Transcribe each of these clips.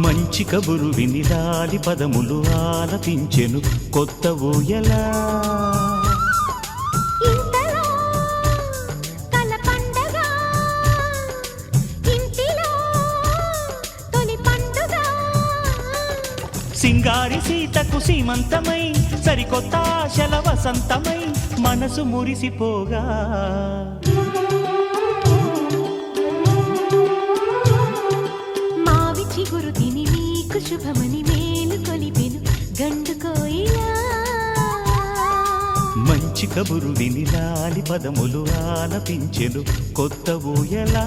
మంచి కబురు విని లాలి పదములు ఆలపించెను కొత్త ఊయలా. సింగారి సీతకు సీమంతమై సరికొత్త ఆశల వసంతమై మనసు మురిసిపోగా. శుభమని మేలు కొలిపెను గండు కోయిలా. మంచి కబురు విని లాలి పదములు ఆలపించెను కొత్త ఊయలా.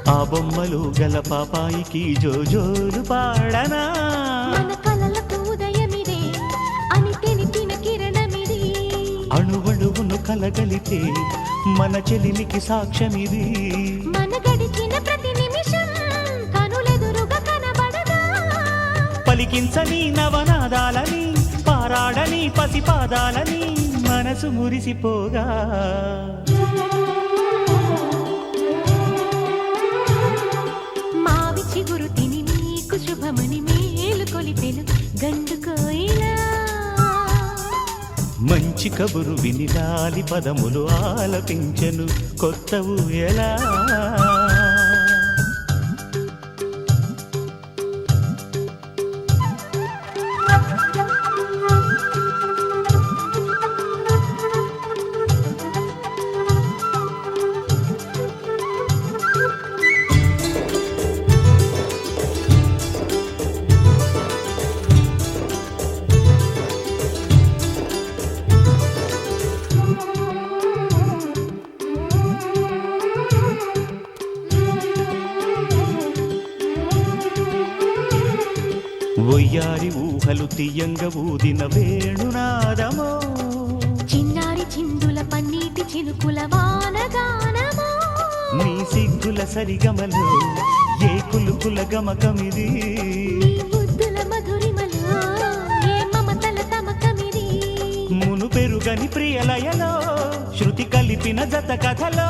ఆ బొమ్మలు గల పాపాయికి జోజోలు పాడనా. మన కలలకు ఉదయమిదే అని తెలిపిన కిరణమిది. అణువణువును కలగలితే మన చెలిమికి సాక్ష్యమిది. మన గడిచిన ప్రతి నిమిషం కనులెదురుగా కనబడదా. పలికించని నవనాదాలని పారాడని పసిపాదాలని మనసు మురిసిపోగా. శుభమని మేలు కొలిపెను గండు కోయిలా. మంచి కబురు విని లాలి పదములు ఆలపించెను కొత్త ఊయలా. ఒయ్యారి ఊహలు తీయంగ ఊదిన వేణునాదమో. చిన్నారి చిందుల పన్నీటి చినుకుల వానగానమో. నీ సిగ్గుల సరిగమలో ఏ కులుకుల గమకమిది. నీ ముద్దుల మధురిమలో ఏ మమతల తమకమిది. మును పెరుగని ప్రియలయలో శృతి కలిపిన జత కథలో.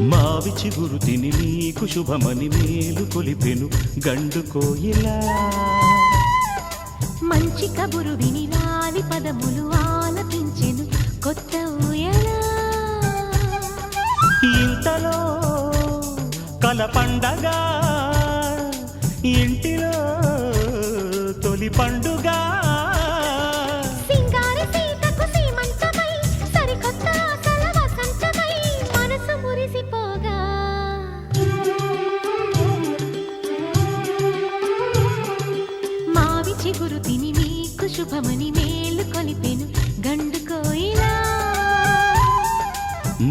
మావి చిగురు తిని నీకు శుభమని మేలు కొలిపెను గండు కోయిలా. మంచి కబురు విని లాలి పదములు ఆలపించెను కొత్త ఊయలా. ఇంతలో కల పండగ ఇంటిలో తొలి పండుగ. శుభమని మేలు కొలిపెను గండు కోయిలా.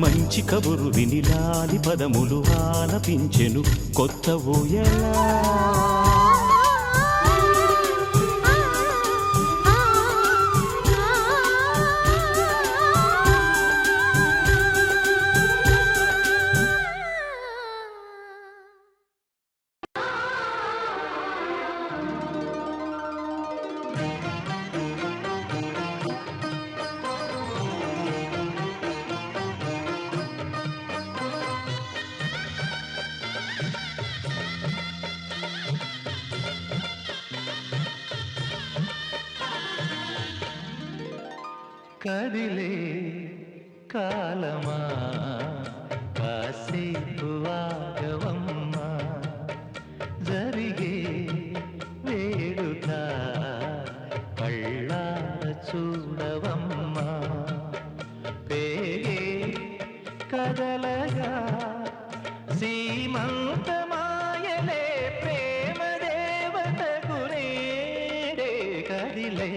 మంచి కబురు విని లాలి పదములు ఆలపించెను కొత్త ఊయలా. కదిలే కాలమా కాసేపు ఆగవమ్మా జరిగే వేడుక కళ్ళార చూడవమ్మా పేగే కదలగా సీమంతమాయలే ప్రేమ దేవతకు నేడే కదిలే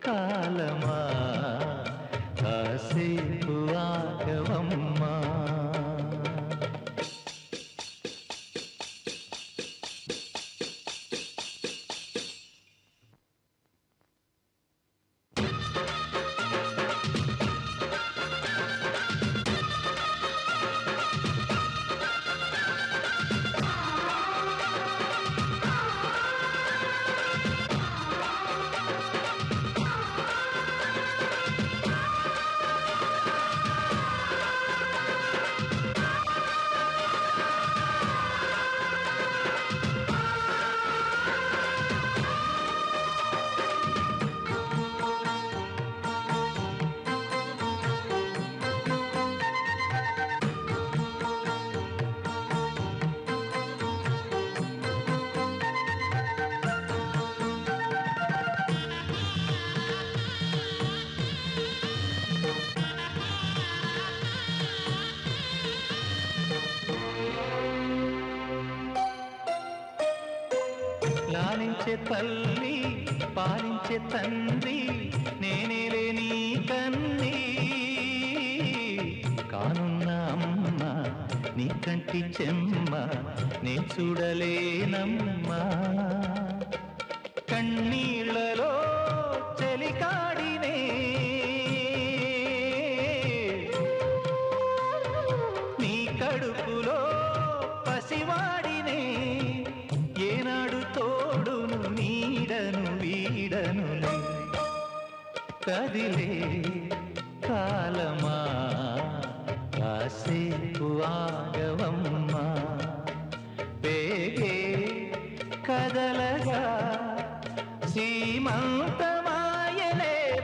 కాలమా కాసేపు ఆగవమ్మా లాలించే తల్లి పాలించే తండ్రి నేనేలే నీ కన్ని కానున్న అమ్మ నీ కంటి చెమ్మ నే చూడలేనమ్మా కన్నీళ్లలో చెలికాడినే నీ కడుపులో పసివాడినే ఏనాడు తోడును నీడను వీడను కదిలే కాలమా కాసేపు ఆగవమ్మా పేగే కదలగా సీమంతమాయలే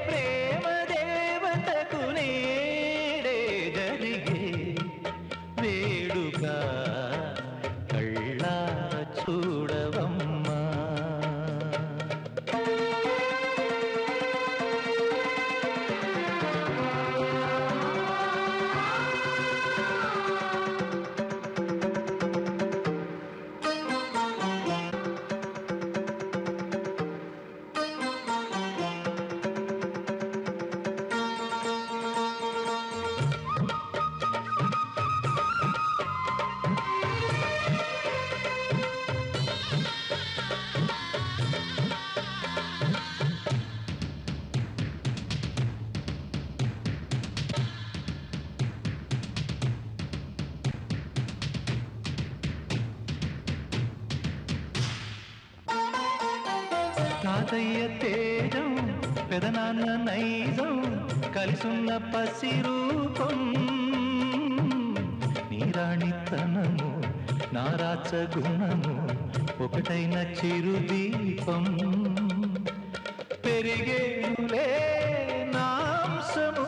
ప్రేమ దేవతకు నేడే జరిగే వేడుక కళ్ళార చూడవమ్మా తాతయ్య తేజం పెదనాన్న నైజం కలిసున్న పసిరూపం నీరాణితనము నారాచ గుణము ఒకటైన చిరుదీపం పెరిగేనులే నాంసము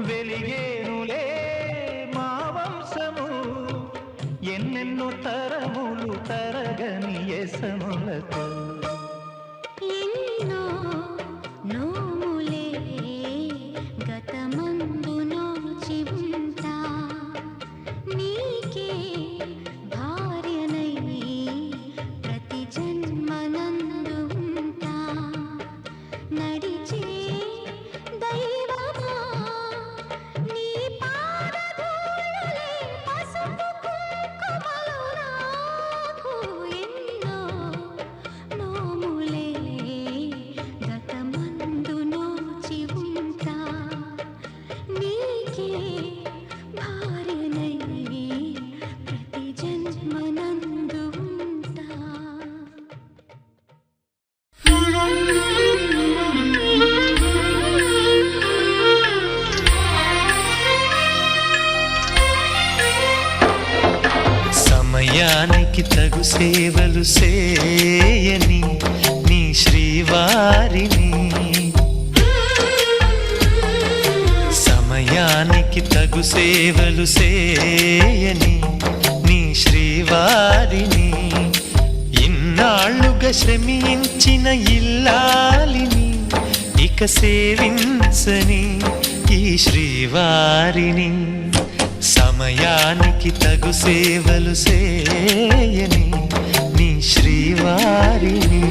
వెలిగేనులే మా వంశము ఎన్నెన్నో తరములు తరగని ఎసములతో ఎన్నో నోములే గతమందు నోచి ఉంటా నీకే భార్యనై ప్రతి జన్మనందు ఉంటా నడిచే దైవమా నీ పాదధూళులే పసుపు కుంకుమలు నాకు ఎన్నో నోములే గతమందు నోచి ఉంటా నీకే భార్యనై ప్రతి జన్మనందు ఉంటా సమయానికి తగు సేవలు చేయని శ్రీవారిని సమయానికి తగు సేవలు సేయని నీ శ్రీవారిని ఇన్నాళ్ళుగా శ్రమించిన ఇల్లాలిని ఇక సేవించని ఈ శ్రీవారిని సమయానికి తగు సేవలు సేయని నీ శ్రీవారిని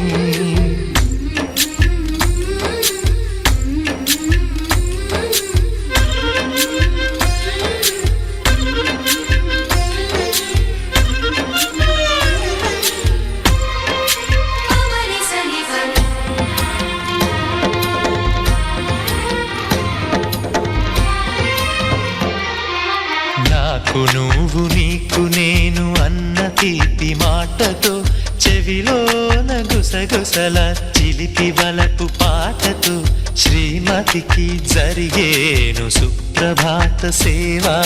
నాకు నువ్వు నీకు నేను అన్న తీపి మాటతో చెవిలోన గుసగుసల చిలిపి వలపు పాటతో శ్రీమతికి జరిగేను సుప్రభాత సేవా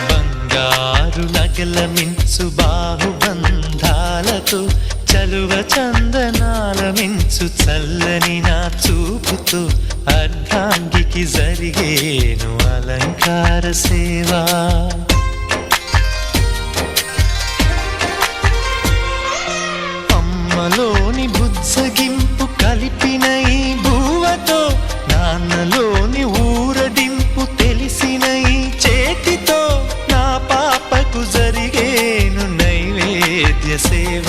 బంగారు నగల మించు బాహుబంధాలతో చలువ చందనాల మించు చల్లని నా చూపుతో అర్ధాంగికి జరిగేను అలంకార సేవా అమ్మలోని బుజ్జగింపు కలిపిన ఈ భూవతో నాన్నలోని ఊరడింపు తెలిసిన ఈ చేతితో నా పాపకు జరిగేను నైవేద్య సేవ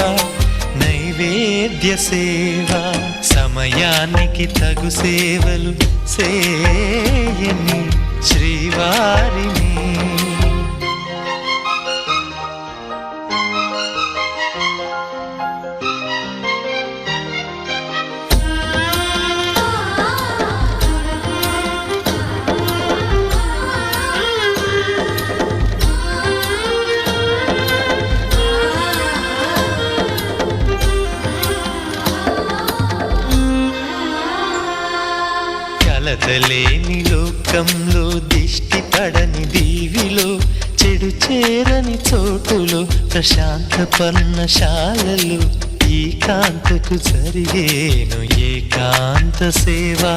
నైవేద్య సేవ సమయానికి తగు సేవలు సేయని శ్రీవారిని కలతలేని లోకంలో దిష్టి పడని దీవిలో చెడు చేరని చోటులో ప్రశాంత పర్ణశాలలో ఈ కాంతకు జరిగేను ఏకాంత సేవా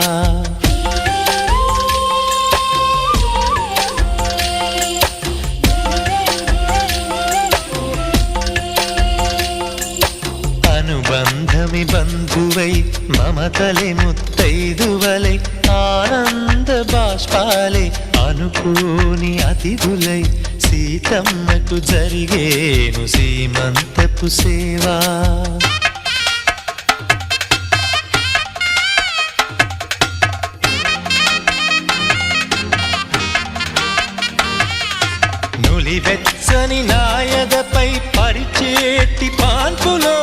అనుబంధమి బంధువై మమతలే ముత్తైదువలై ఆనంద బాష్పాలే అనుకోని అతిథులై సీతమ్మకు జరిగేను సీమంతపు సేవా నులివెచ్చని నాయదపై పరిచేటి పాన్పులో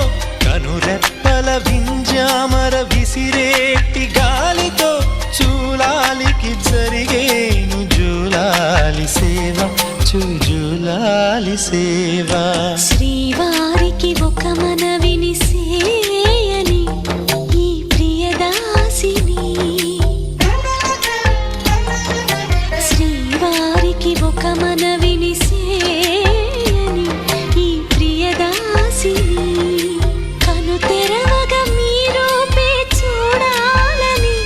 కనురెప్పల వింజామర విసిరేటి గాలితో చూలాలికి జరిగేను జూలాలి సేవ జూలాలి సేవ శ్రీవారికి ఒక మనవిని సేయని ఈ ప్రియదాసిని శ్రీవారికి ఒక మనవిని సేయని ఈ ప్రియదాసిని కను తెరవగా మీ రూపే చూడాలని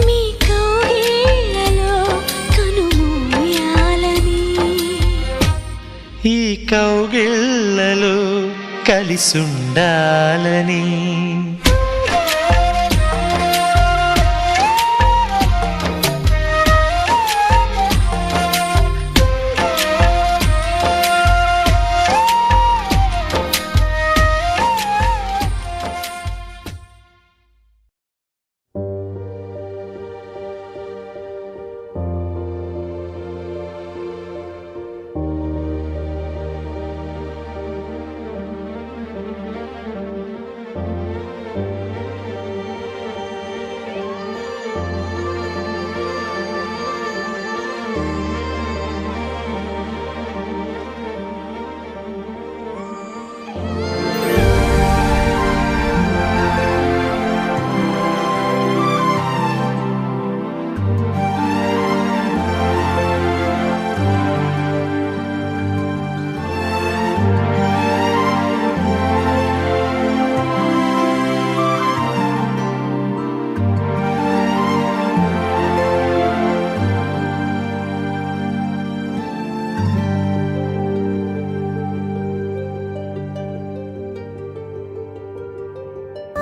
మీ కౌగిళ్ళలో కనుమూయాలని ఈ కౌగిళ్ళలో కలిసుండాలని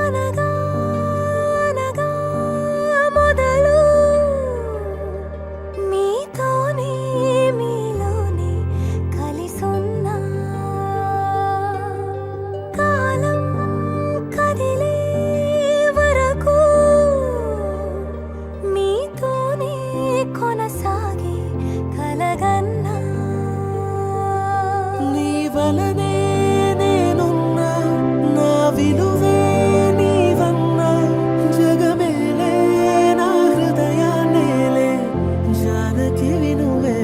అనగా అనగా మొదలు మీతోనే మీలోనే కలిసున్నా కాలం కదిలే వరకు మీతోనే కొనసాగే కలగన్నా నీ వలనే నేనున్నా నా విలువే నీవన్నా జగమేలే నా హృదయాన్నేలే జానకి వినువే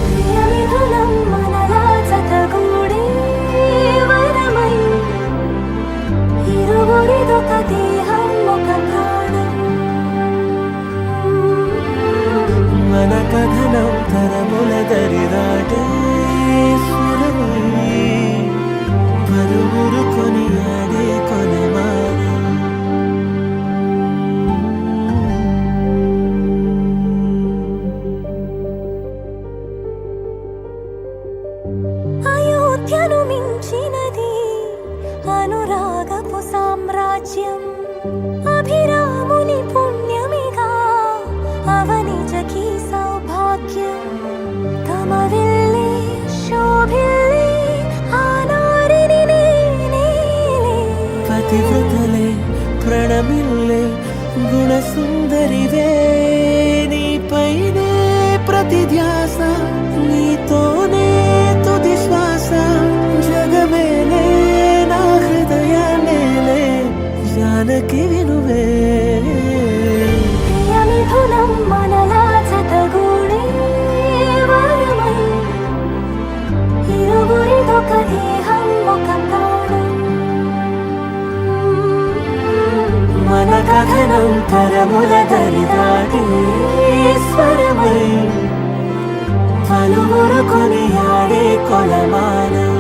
ప్రియమిథులం మనలా జతగూడే వరమై ఇరువురిదొక దేహం ఒక ప్రాణం మన కథనం తరముల దరిదాటే స్వరమై పలువురు కొనియాడే కొలమానం అయోధ్యను మించినది అనురాగపు సామ్రాజ్యం అభిరాముని పుణ్యమిగా అవనిజకి సౌభాగ్యం తమ విల్లే శోభిల్లే ఆనారిని నేనేలే పతివ్రతలే ప్రణమిల్లే గుణసుందరివే నీపైనే ప్రతి ధ్యాస నీతోనే తుది శ్వాస జగమేలే నా హృదయాన్నేలే జానకి వినువే ప్రియమిథులం మనలా జతగూడే వరమై ఇరువురిదొక దేహం ఒక ప్రాణం మన కథనం తరముల దరిదాటి స్వరమై పలువురు కొనియాడే కొలమానం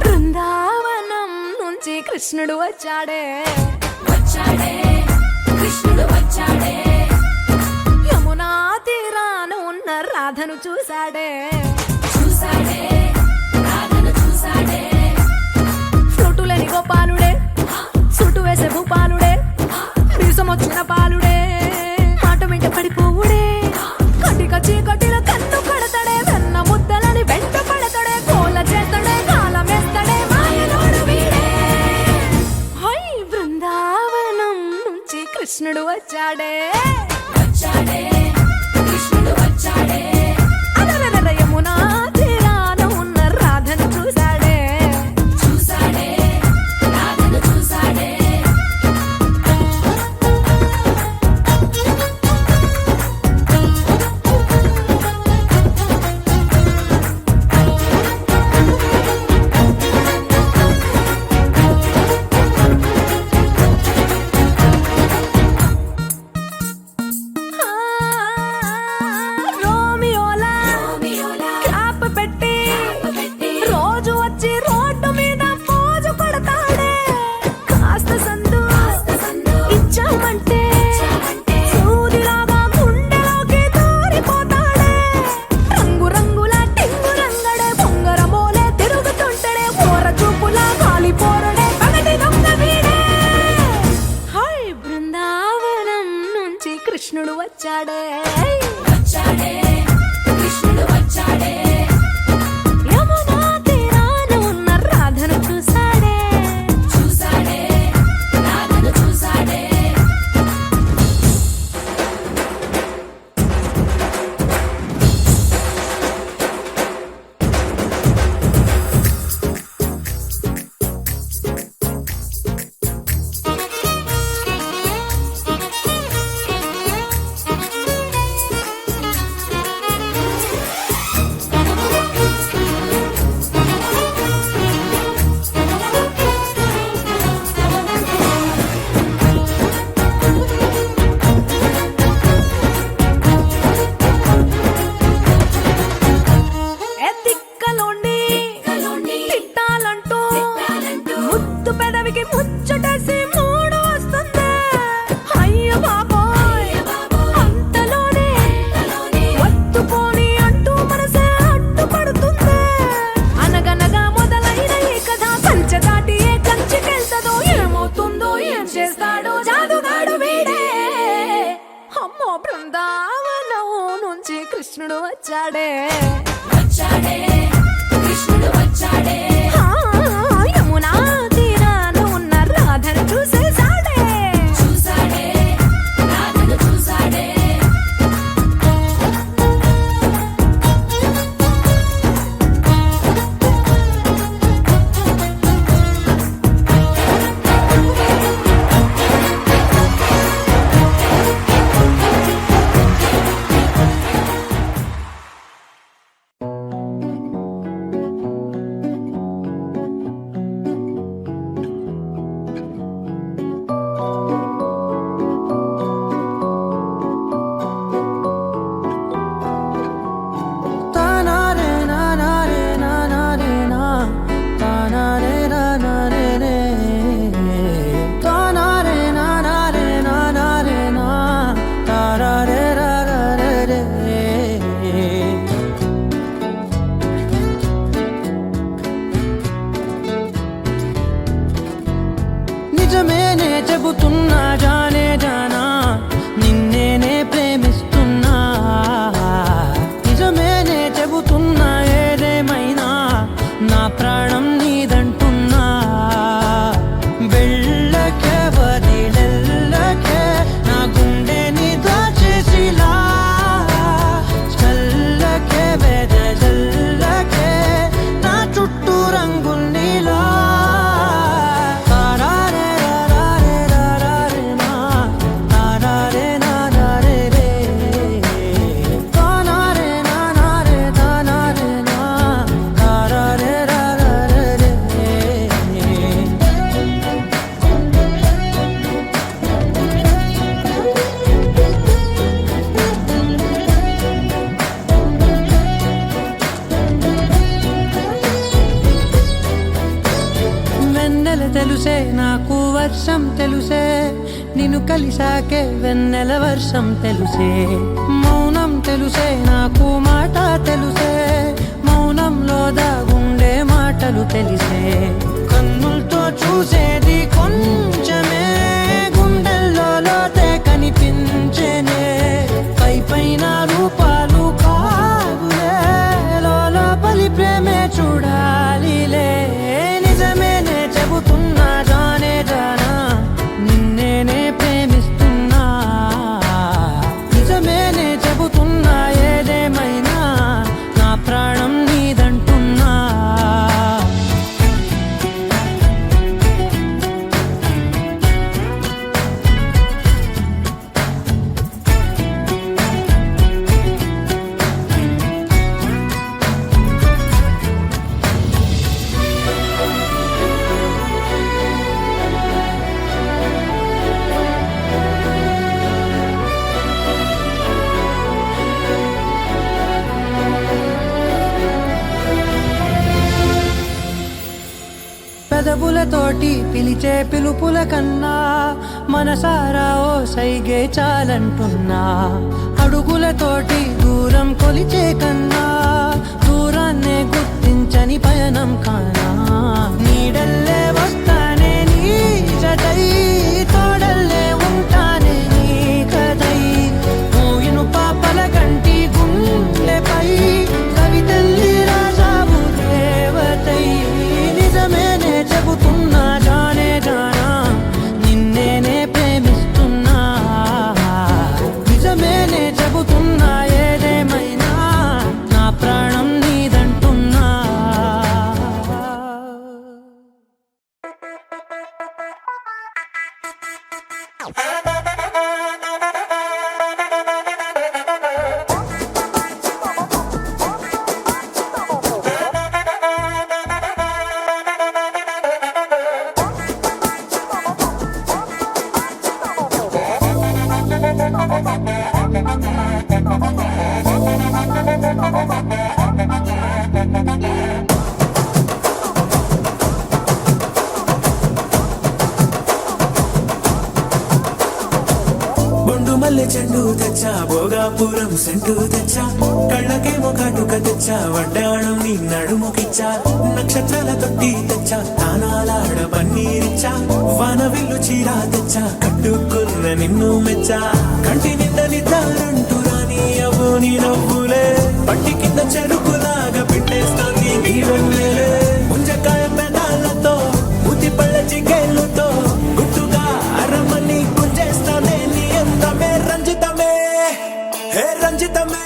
బృందావనం నుంచి కృష్ణుడు వచ్చాడే యమునా తీరాన ఉన్న రాధను చూశాడే ఫ్లూటులేని గోపాలుడే సుటు వేసే భూపాలుడే మీసమొచ్చిన పాలుడే మాట వెంట పడిపోవుడే కటిక చీకటిల కన్ను పడతాడే వెన్న ముద్దలని వెంట పడతాడే కోల చేతడే కాలమేస్తాడే మాయలోడు వీడే హై బృందావనం నుంచి కృష్ణుడు వచ్చాడే అలరలర యమునా తీరాన ఉన్న రాధను చూశాడే చెబుతున్నా జానే జానా నిన్నేనే ప్రేమిస్తున్నా నిజమేనే చెబుతున్నా ఏదేమైనా నా ప్రాణం నీదంటున్నా వెళ్ళకే వదిలెళ్ళకే నా గుండెని దాచేసిలా చల్లకే వెదజల్లకే నా చుట్టూ రంగుల్నిలా తెలుసే నాకు వర్షం తెలుసే నిన్ను కలిసాకే వెన్నెల వర్షం తెలుసే మౌనం తెలుసే నాకు మాట తెలుసే మౌనంలో దాగుండే మాటలు తెలిసే కన్నులతో చూసేది కొంచెమే గుండెల్లో లోతే కనిపించేనే పై పైన రూపాలు కాదులే లోపలి ప్రేమే చూడాలిలే నిజమేనే చెబుతున్నా జానే జానా నిన్నేనే ప్రేమిస్తున్నా నిజమేనే చెబుతున్నా ఏదేమైనా నా ప్రాణం నీదంటున్నా పెదవులతోటి పిలిచే పిలుపుల కన్నా మనసారా ఓ సైగే చాలంటున్నా అడుగులతోటి దూరం కొలిచే కన్నా దూరాన్నే గుర్తించని పయనం కానా నీడల్లే వస్తానే నీ జతై తోడల్లే ఉంటానే నీ కదై మూయిను పాపల కంటి గుండెపై కవితల్లి రాజావు దేవతై నిజమేనే చెబుతున్నా జానే జానా నిన్నేనే ప్రేమిస్తున్నా నిజమేనే చెబుతున్నా ఏదేమైనా నా ప్రాణం నీదంటున్నా బొండు మల్లె చెండు తెచ్చా భోగాపురం సెంటు తెచ్చా కళ్ళకేమో కాటుక తెచ్చా వడ్డాణం నీ నడుముకిచ్చా నక్షత్రాల తొట్టి తెచ్చా తానాలాడ పన్నీరిచ్చా వాన విల్లు చీరా తెచ్చా కట్టుకున్న నిన్ను మెచ్చా కంటి నింద నిద్దారంటూ రాని అవ్వు నీ నవ్వులే పట్టి కింద చెరుకులాగా పెట్టేస్తాంది నీ వెన్నెలే ముంజకాయ పెదాలతో మూతి పళ్ళ చికేళ్ళతో గుట్టుగా అరమని గుంజేస్తానే నీ అందమే రంజితమే హే రంజితమే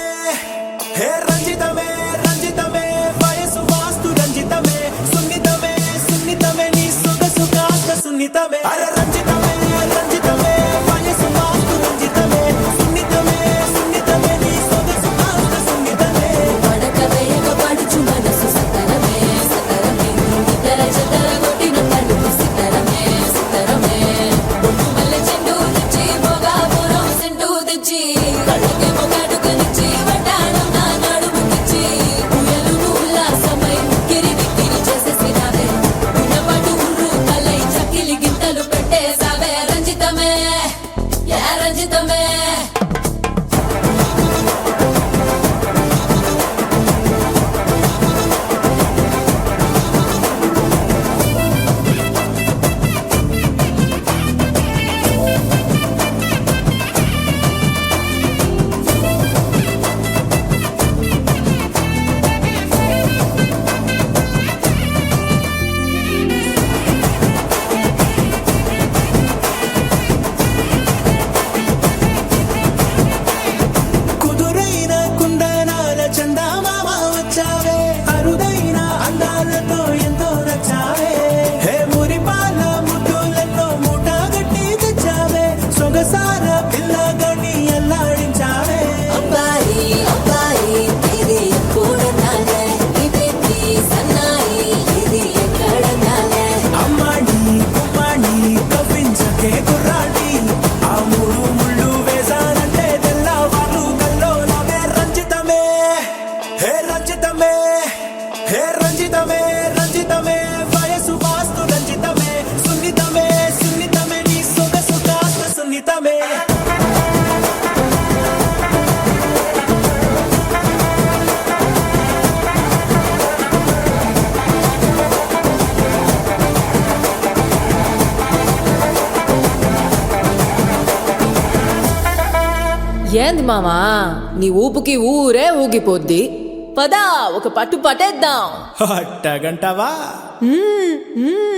హే రంజితమే రంజితమే వయసు వాస్తు రంజితమే సున్నితమే సున్నితమే నీ సొగసు కాస్త సున్నితమే అరే రంజితమే రంజితమే వయసు వాస్తు రంజితమే సున్నితమే సున్నితమే నీ సొగసు కాస్త సున్నితమే పడక వేయక పడుచు మనసు సకలమే ఏంది మామా నీ ఊపుకి ఊరే ఊగిపోద్ది పదా ఒక పట్టు పట్టేద్దాం అట్టగంటావా మ్మ్, మ్మ్.